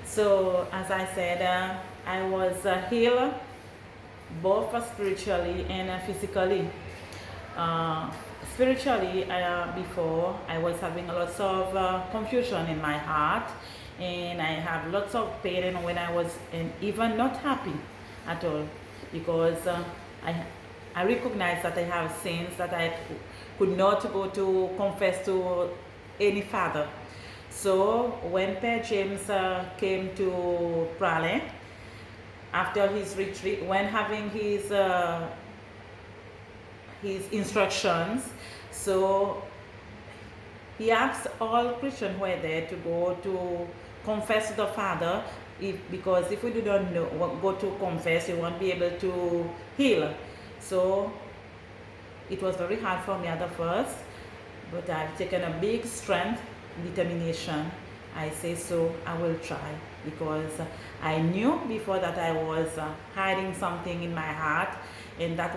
So, as I said, I was healed both spiritually and physically. Uh, Spiritually, before I was having lots of confusion in my heart, and I have lots of pain, and when I was and even not happy at all, because I I recognize that I have sins that I could not go to confess to any father. So when Per James came to Prale after his retreat, when having his instructions, so he asked all Christians who were there to go to confess to the Father, because if we do not know, go to confess, we won't be able to heal. So it was very hard for me at the first, but I've taken a big strength, determination. I say so, I will try, because I knew before that I was hiding something in my heart, and that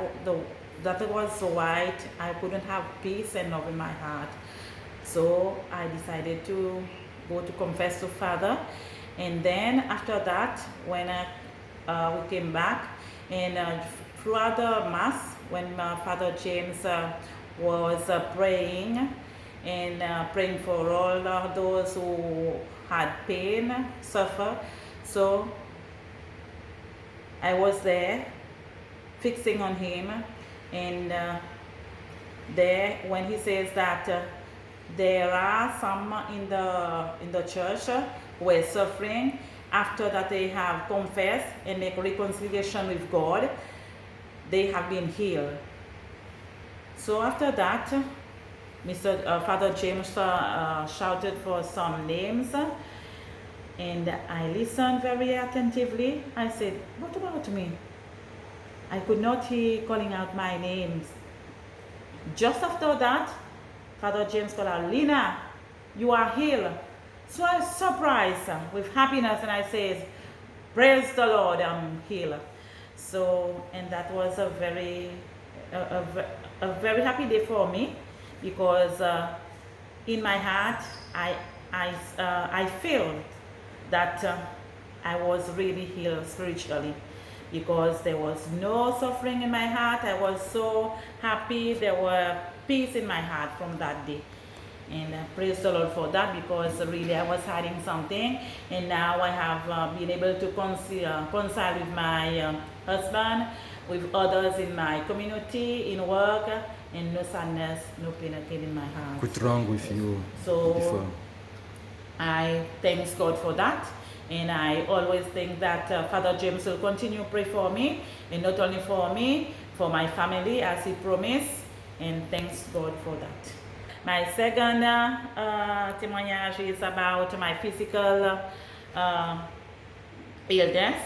was why I couldn't have peace and love in my heart. So I decided to go to confess to Father, and then after that, when we came back, and throughout the Mass, when Father James was praying, and praying for all those who had pain, suffer. So I was there, fixing on him, and there when he says that there are some in the church who are suffering after that they have confessed and make reconciliation with God, they have been healed. So after that, Father James shouted for some names, and I listened very attentively. I said, "What about me?" I could not hear calling out my names. Just after that, Father James called out, "Lina, you are healed." So I was surprised with happiness, and I said, "Praise the Lord, I'm healed." So, and that was a very happy day for me, because in my heart, I feel that I was really healed spiritually, because there was no suffering in my heart. I was so happy. There were peace in my heart from that day. And praise the Lord for that, because really I was hiding something, and now I have been able to reconcile with my husband, with others in my community, in work, and no sadness, no pain again in my heart. What's wrong with you So before? I thank God for that, and I always think that Father James will continue to pray for me, and not only for me, for my family, as he promised, and thanks God for that. My second témoignage is about my physical illness.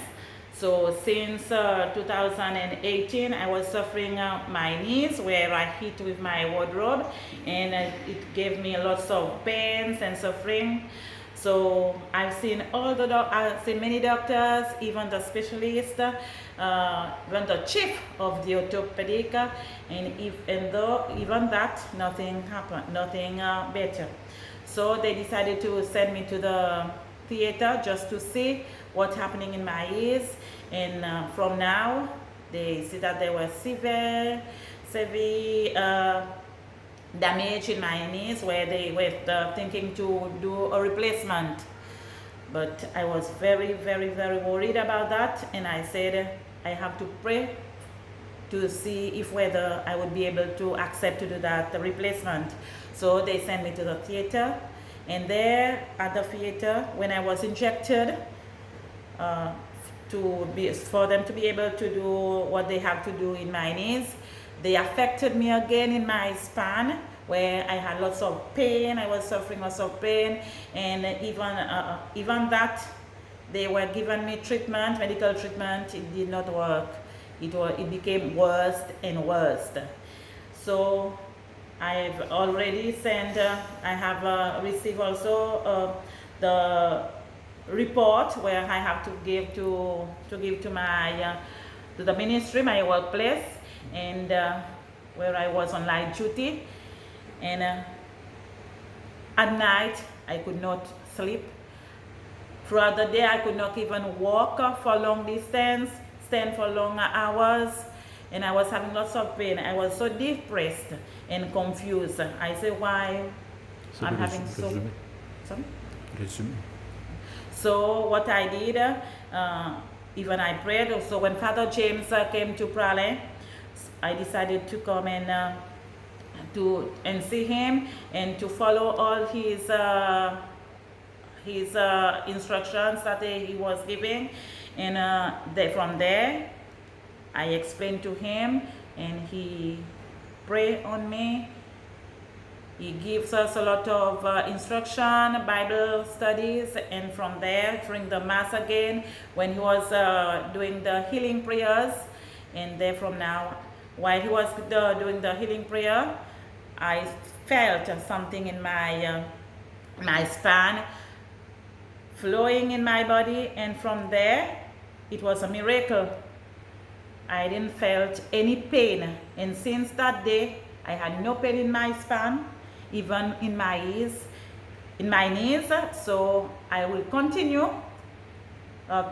So since 2018, I was suffering my knees, where I hit with my wardrobe, and it gave me lots of pains and suffering. So I've seen I've seen many doctors, even the specialist, even the chief of the orthopedic, and even that, nothing happened, nothing better. So they decided to send me to the theater just to see what's happening in my ears, and from now they see that there was severe damage in my knees, where they were thinking to do a replacement. But I was very, very, very worried about that, and I said I have to pray to see if whether I would be able to accept to do that replacement. So they sent me to the theater, and there at the theater, when I was injected, for them to be able to do what they have to do in my knees, they affected me again in my spine, where I had lots of pain. I was suffering lots of pain, and even that, they were giving me treatment, medical treatment. It did not work. It became worse and worse. So I've already sent. I have received also the report, where I have to give to my to the ministry, my workplace, and where I was on light duty, and at night I could not sleep. Throughout the day, I could not even walk for long distance, stand for longer hours, and I was having lots of pain. I was so depressed and confused. I say, why I'm having so... Sorry? So what I did, even I prayed. So when Father James came to Prale, I decided to come and see him and to follow all his instructions that he was giving, and from there I explained to him, and he prayed on me. He gives us a lot of instruction, Bible studies, and from there, during the Mass again, when he was doing the healing prayers, and there from now, while he was doing the healing prayer, I felt something in my spine, flowing in my body, and from there, it was a miracle. I didn't felt any pain, and since that day, I had no pain in my spine, even in my knees. So I will continue.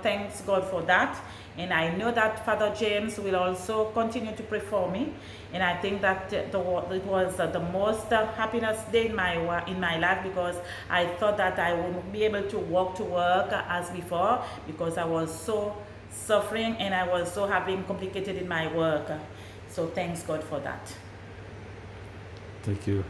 Thanks God for that, and I know that Father James will also continue to pray for me, and I think that it was the most happiness day in my life, because I thought that I wouldn't be able to walk to work as before, because I was so suffering and I was so having complicated in my work. So thanks God for that. Thank you.